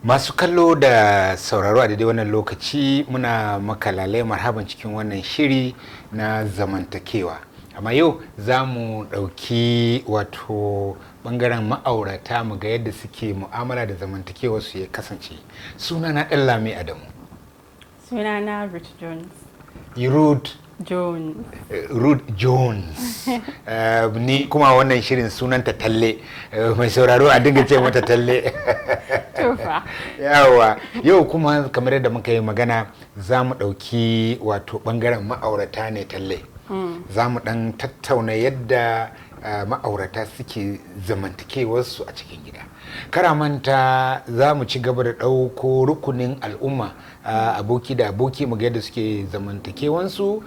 Masu kallo da sauraro a daidai wannan lokaci muna makalalai marhaban cikin wannan shiri na zamantakewa. Amma yau za mu ɗauki wato ɓangaren ma'aurata mu ga yadda suke mu'amala da zamantakewa su ya kasance. Sunana Ɗanlami Adamu. Sunana Ruth Jones. Ruth Jones. Ruth Jones. Ni kuma wannan shirin sunanta Talle. Mai sauraro a dinga ce mata Talle. Yawa, yau kuma kamar yadda muka yi magana za mu ɗauki wato ɓangaren ma'aurata ne Talle. Za mu ɗan tattauna yadda ma'aurata suke zamantakewarsu a cikin gida. Karamanta za mu ci gaba da ɗauko rukunin al'umma aboki da aboki mu ga yadda suke zamantakewansu,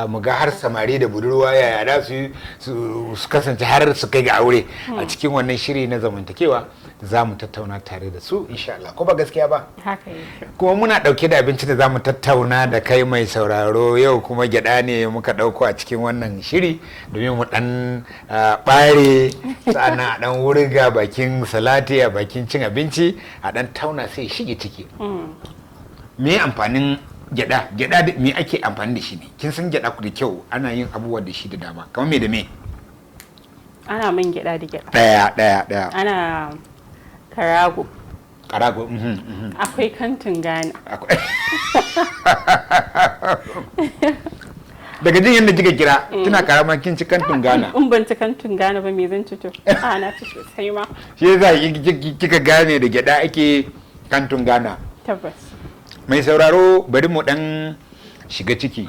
mu ga har samari da budurwa yaya da su kasance har su kai ga aure a cikin wannan shiri na zamantakewa. Za mu tattauna tare da su insha Allah, ko ba gaskiya ba? Haka yake. Kuma muna ɗauke da abinci da za mu tattauna da kai mai sauraro. Yau kuma gyaɗa ne muka ɗauko a cikin wannan shiri domin mu ɗan ɓare sa'ana a ɗan wurga bakin salati a bakin cin abinci a ɗan tauna sai shige ciki. Me amfanin gyaɗa? Gyaɗa me ake amfani da shi ne? Kin san gyaɗa da kyau ana yin abubuwa da shi da dama. Kamar me da me? Ana man gyaɗa da gyaɗa. Ɗaya. Ana karago. Karago. Akwai kantin Ghana. Daga jin yadda kika kira kina karama kin ci kantin Ghana. In ban ci kantin Ghana ba me zan ci to? Na ci sosai ma. Shi yasa kika gane da gyada ake kantin Ghana. Tabbas. Mai sauraro bari mu dan shiga ciki.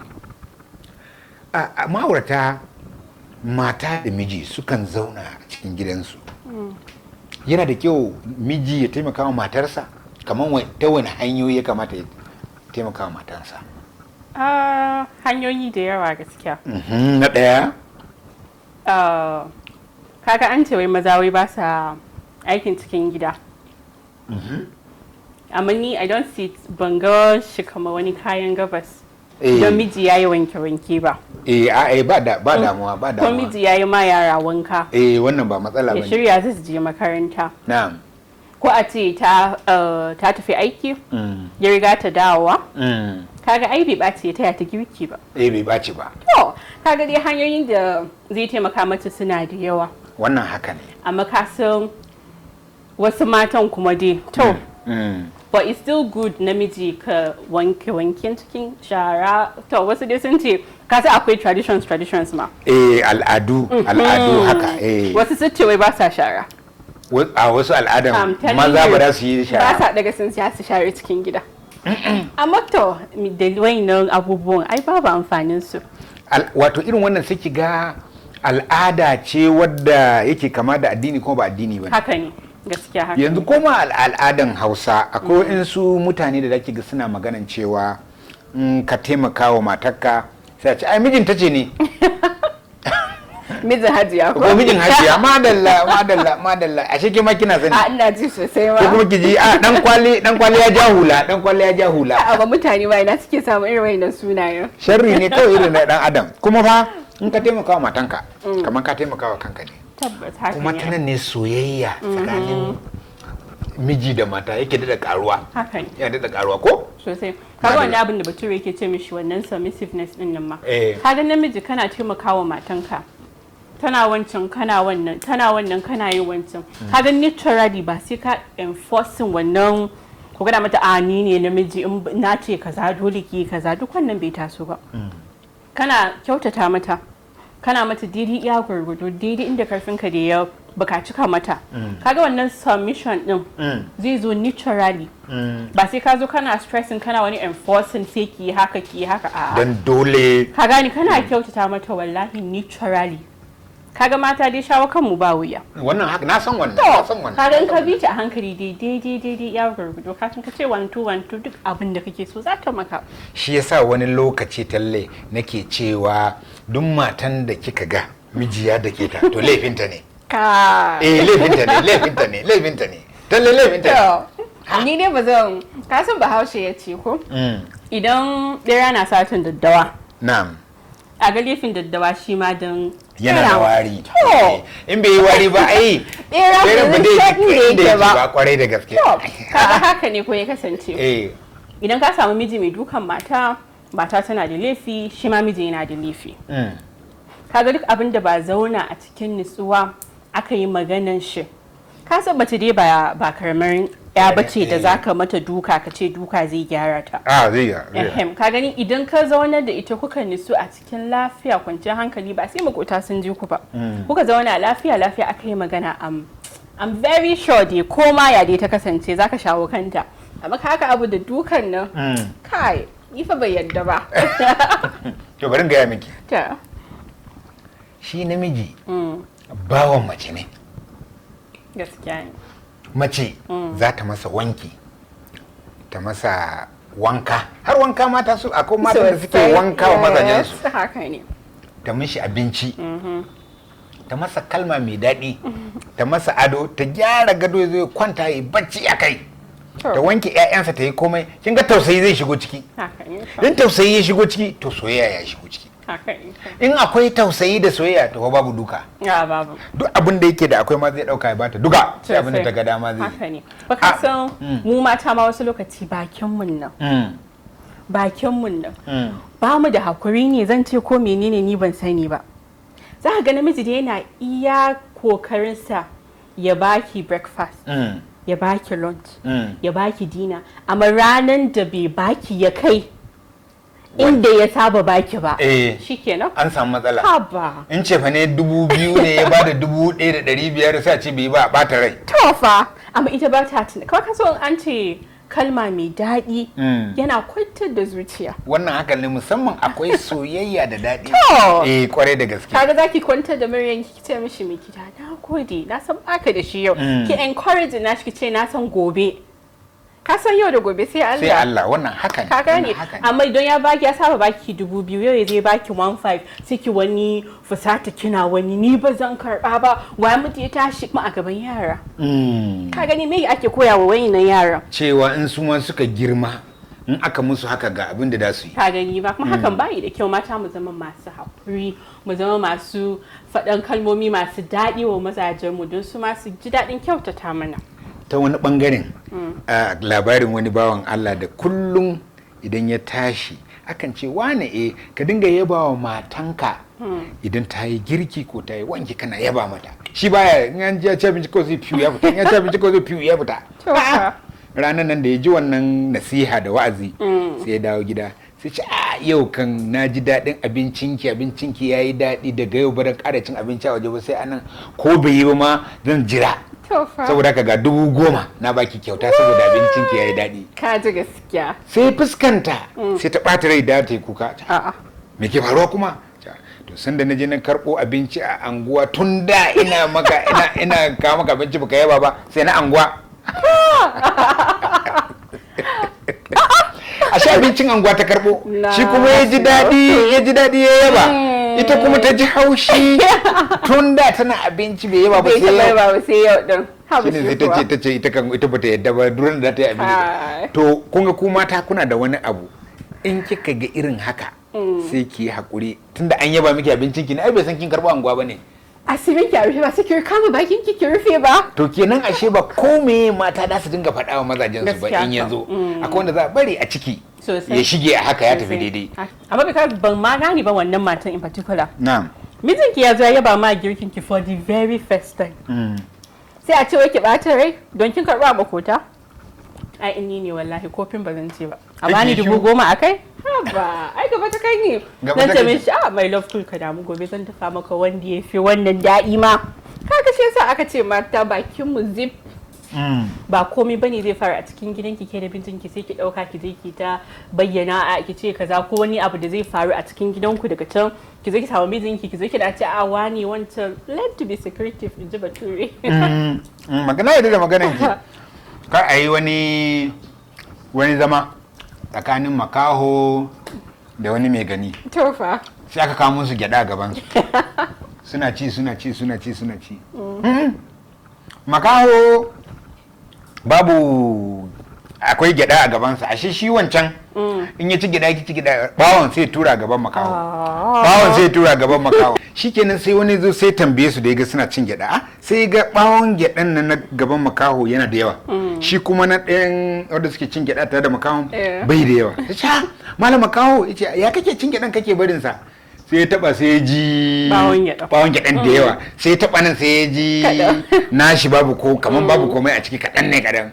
A ma'aurata mata da miji sukan zauna a cikin gidansu. Yana da kyau miji ya taimaka wa matarsa, kamar ta wani hanyoyi ya kamata ya taimaka wa matarsa? Hanyoyi da yawa gaskiya. Na ɗaya? Kaga an ce wai maza wai ba sa aikin cikin gida. Amma ni I don't see ban ga shi kamar wani kayan gabas. Don miji ya yi wanke-wanke ba. Ba damuwa. Ko miji ya yi ma yara wanka. Wannan ba matsala ba ne. Ya shirya su je makaranta. Na'am. Ko a ce ta tafi aiki, ya riga ta dawowa. Kaga ai bai ɓaci ya taya ta girki ba. Bai ɓaci ba. To, kaga dai hanyoyin da zai taimaka mata suna da yawa. Wannan haka ne. Amma ka san wasu matan kuma dai. To. But it's still good namiji ka wanke-wanken cikin shara. To wasu dai sun ce kasa akwai traditions ma. Al'adu haka. Wasu sun ce wai ba sa shara. A wasu al'adan maza ba za su yi shara. Ba sa daga sun siya su share cikin gida. Amma to da wayannan abubuwan ai babu amfanin su. Wato irin wannan sai ki ga al'ada ce wadda yake kama da addini kuma ba addini ba. Haka ne. Gaskiya haka. Yanzu koma al'adan Hausa akwai waɗansu mutane da zaki ga suna maganan cewa ka taimaka wa matarka sai a ce ai mijin ta ce ne. Mijin Hajiya ko mijin Hajiya madalla a shi ma kina sani. Ina ji sosai ma. Ko kuma ki ji dan kwali ya ja hula. Ba mutane ba ina suke samu irin wayannan sunayen. Sharri ne kawai irin na dan adam. Kuma fa in ka taimaka wa matanka kamar ka taimaka wa kanka ne. Kuma ta nan ne soyayya tsakanin miji da mata yake da karuwa. Haka ne. Yana da karuwa ko? Sosai. Kaga wani abin da bature yake ce mishi wannan submissiveness din nan ma. Kaga namiji kana taimakawa matanka. Tana wancan kana wannan, tana wannan kana yi wancan. Kaga naturally ba sai ka enforcing wannan ko gada mata ni ne namiji in na ce kaza dole ki kaza duk wannan bai taso ba. Kana kyautata mata. Kana mata daidai iya gurgudu daidai inda karfinka da ya bukaci ka mata. Kaga wannan submission din zai zo naturally. Ba sai ka zo kana stressing kana wani enforcing sai ki haka a'a. Dan dole. Ka gani kana kyautata mata wallahi naturally. Kaga mata dai shawo kanmu ba wuya. Wannan haka na san wannan. Kaga in ka bi ta a hankali daidai ya gurgudu ka san ka ce 1 2 1 2 duk abin da kake so za ta maka. Shi yasa wani lokaci Talle nake cewa duk matan da kika ga mijiya da ke ta to laifinta ne. ka laifinta ne Talle laifinta ne. Ni dai ba zan kasan Bahaushe ya ce ko idan ɗaya na satin daddawa na'am a ga laifin daddawa shi ma don yana da wari in bai yi wari ba ai ɗaya ba dai ba kwarai da gaske kaga haka ne ko ya kasance idan ka samu miji mai dukan mata tana da laifi shi ma miji yana da laifi kaga duk abin da ba zauna a cikin nutsuwa aka yi maganan shi ka san mace dai ba karamar ya bace da zaka mata duka ka ce duka zai gyara ta zai gyara ka gani idan ka zaunar da ita kuka nutsu a cikin lafiya kwanciyar hankali ba sai makota sun ji ku ba kuka zauna lafiya aka yi magana I'm very sure dai koma ya dai ta kasance zaka shawo kanta amma haka abu da dukan nan kai ni fa bai yadda ba to bari gaya miki shi namiji bawan mace ne gaskiya ne mace za ta masa wanki ta masa wanka har wanka mata su akwai mata da suke wanka wa mazajensu haka ne ta mishi abinci ta masa kalma mai daɗi ta masa ado ta gyara gado zai kwanta yi bacci a kai ta wanke 'ya'yansa ta yi komai kin ga tausayi zai shigo ciki in tausayi ya shigo ciki to soyayya ya shigo ciki in akwai tausayi da soyayya to babu duka babu duk abin da yake da akwai ma zai dauka ya bata duka sai abin da ta ga dama zai haka ne baka san mu mata ma wasu lokaci bakin mun nan ba mu da hakuri ne zan ce ko menene ni ban sani ba za ka ga namiji da yana iya kokarinsa ya baki breakfast ya baki lunch ya baki dinner amma ranan da bai baki ya kai inda ya saba baki ba shikenan an samu matsala haba in ce fa ne 2000 ne ya bada 1500 sai a ce bai ba bata rai to fa amma ita ba ta tuna kawai kaso an ce kalma mai daɗi yana kwantar da zuciya wannan haka ne musamman akwai soyayya da daɗi kwarai da gaske kaga zaki kwantar da muryan ki ce mishi mai gida na gode na san baka da shi yau ki encourage na shi ki ce na san gobe ka san yau da gobe sai Allah wannan haka ne ka gane amma idan ya baki ya saba baki 2000 yau zai baki 1500 sai ki wani fusata kina wani ni ba zan karba ba wa mutu ya tashi mu a gaban yara ka gani me ake koya wa wayannan yara cewa in su ma suka girma in aka musu haka ga abin da za su yi ka gani ba kuma hakan bayi da kyau mata mu zama masu haƙuri mu zama masu faɗan kalmomi masu daɗi wa mazajenmu don su ma su ji daɗin kyautata mana ta wani bangaren labarin wani bawan Allah da kullum idan ya tashi akan ce wane ka dinga yaba wa matanka idan ta yi girki ko ta yi wanki kana yaba mata shi baya in an ci abinci ko zai fiyu ya fita in ya ci abinci ko zai fiyu ya fita ranar nan da ya ji wannan nasiha da wa'azi sai ya dawo gida sai ce yau kan na ji daɗin abincinki ya yi daɗi daga yau baran ƙara cin abinci a waje ba sai anan ko bai yi ba ma zan jira saboda ka ga 10,000 na baki kyauta saboda abincinki ya yi daɗi ka ji gaskiya sai fuskanta sai ta ɓata rai da ta yi kuka me ke faruwa kuma to sanda na je na karɓo abinci a anguwa tun da ina kawo maka abinci baka yaba ba sai na anguwa a sha abincin anguwa ta karɓo shi kuma ya ji daɗi ya yaba ita kuma ta ji haushi tun da tana abinci bai yaba ba sai yau din shine sai ta ce ita bata yadda ba duran da ta yi abinci to kun ga ku mata kuna da wani abu in kika ga irin haka sai ki yi hakuri tunda an yaba miki abincin ki ne ai bai san kin karɓo anguwa bane asirin ki a rufe ba sai ki kama bakin ki rufe ba to kenan ashe ba komai mata da su dinga faɗa wa mazajen su ba in yanzu akwai wanda za a bari a ciki ya shige a haka ya tafi daidai amma ban ma gani ba wannan matan in particular na'am mijinki ya zo ya yaba ma girkin ki for the very first time sai a ce wai ki ɓata rai don kin karɓa makota ai inni ne wallahi kofin ba zan ce ba a bani 10,000 a kai ba ai gaba ta kai ne zan ce mishi my love tool ka damu gobe zan tafa maka wanda ya fi wannan daɗi ma kaga shi yasa aka ce mata bakin mu zip ba komai bane zai fara a cikin gidanki ke da bintinki sai ki dauka ki je ki ta bayyana a ki ce kaza ko wani abu da zai faru a cikin gidanku daga can ki zo ki samu mijinki ki zo ki dace a wani wancan let to be secretive in ji bature magana yadda da maganan ki kar a yi wani zama tsakanin makaho da wani mai gani tofa sai aka kawo musu gyada gaban su suna ci makaho babu akwai gyada a gabansa ashe shi wancan in ya ci gyada bawon sai tura gaban makaho shikenan sai wani zo sai tambaye su da yaga suna cin gyada sai ga bawon gyadan nan na gaban makaho yana da yawa shi kuma na ɗayan wanda suke cin gyada tare da makahon bai da yawa ya malam makaho yace ya kake cin gyadan kake barin sa sai ya taba sai ya ji bawon gyaɗan da yawa sai ya taba nan sai ya ji nashi babu ko kaman babu komai a ciki kaɗan ne kaɗan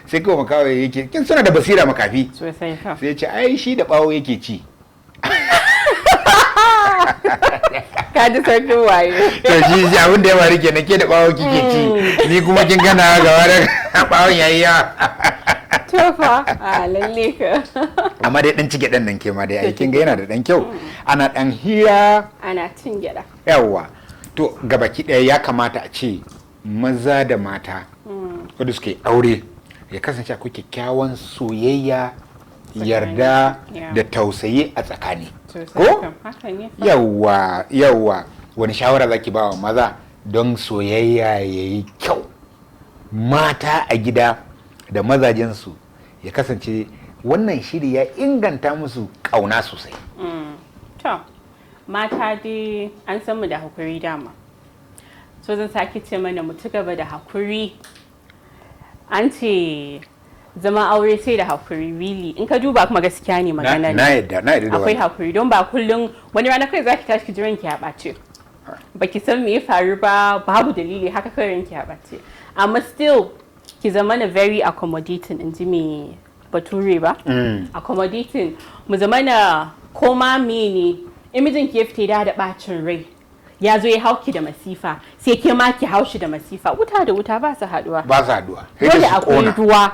sai kawai makawo yake kin suna da basira makafi sai ya ce ai shi da bawo yake ci ka ji sarkin waye to shi abin da ya faru kenan ke da bawo kike ci ni kuma kin gana gaba da bawon yayi yawa tofa a lalle ka amma dai dan cike dan nan ke ma dai aikin ga yana da dan kyau ana dan hira ana cin gyada yawa to gabaki daya ya kamata a ce maza da mata wanda suke aure ya kasance akwai kyakkyawan soyayya yarda da tausayi a tsakani ko yawa wani shawara zaki ba wa maza don soyayya yayi kyau mata a gida da mazajensu ya kasance wannan shiri ya inganta musu ƙauna sosai. To, mata dai an san mu da hakuri dama. So zan sake ce mana mu ci gaba da hakuri. An ce zama aure sai da hakuri really. In ka duba kuma gaskiya ne magana ne. Na yadda akwai hakuri don ba kullum wani rana kai zaki tashi ki ji ranki ya ɓace. Baki san me ya faru ba, babu dalili haka kai ranki ya ɓace. Amma still ki zama na very accommodating in ji me bature ba accommodating mu zama na koma mene imijin ki ya fita da bacin rai ya zo ya hauki da masifa sai ke ma ki haushi da masifa wuta da wuta ba su haduwa dole akwai ruwa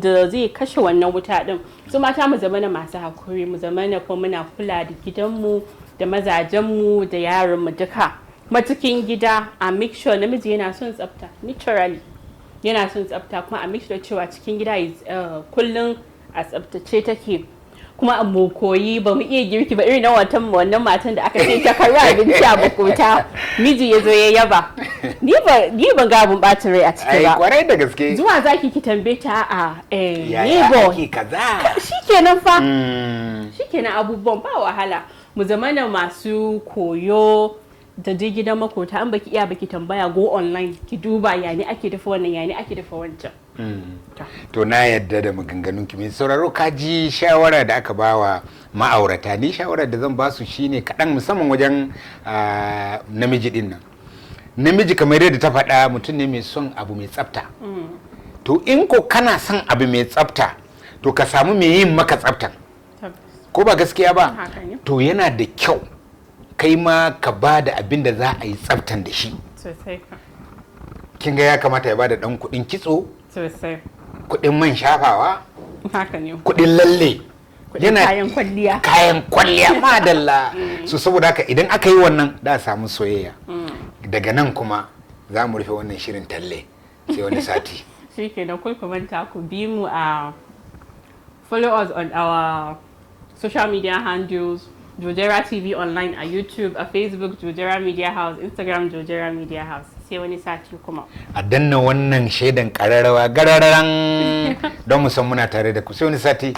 da zai kashe wannan wuta din su mata mu zama na masu hakuri mu zama na kuma muna kula da gidanmu da mazajenmu da yaranmu duka matukin gida a make sure namiji yana son tsafta naturally yana son tsafta kuma a make sure cewa cikin gida kullum a tsaftace take kuma a mu koyi ba mu iya girki ba irin na wannan matan da aka ce ta karwa abinci a bakota miji ya zo ya yaba ni ban ga abun bacin rai a ciki ba kwarai da gaske zuwa zaki ki tambaye ta yaya ake kaza shikenan fa shikenan abubuwan ba wahala mu zamana masu koyo da dai gidan makota an baki iya baki tambaya go online ki duba yani ake dafa wannan yani ake dafa wancan to na yadda da maganganun ki mai sauraro ka ji shawara da aka bawa ma'aurata ni shawara da zan ba su shine kaɗan musamman wajen namiji din nan namiji kamar yadda ta faɗa mutum ne mai son abu mai tsafta to in ko kana son abu mai tsafta to ka samu mai yin maka tsaftan ko ba gaskiya ba to yana da kyau kai ma ka ba da abin da za a yi tsaftan da shi kin ga ya kamata ya ba da ɗan kuɗin kitso kuɗin man shafawa kuɗin lalle yana kayan kwalliya madalla so saboda haka idan aka yi wannan da samu soyayya daga nan kuma za mu rufe wannan shirin talle sai wani sati shi ke da manta ku bi mu a follow us on our social media handles Jojerah TV.online a YouTube, a Facebook Jojerah Media House, Instagram Jojerah Media House. Sai wani sati kuma. A danna wannan shaidan ƙararrawa gararan don mu san muna tare da ku sai wani sati.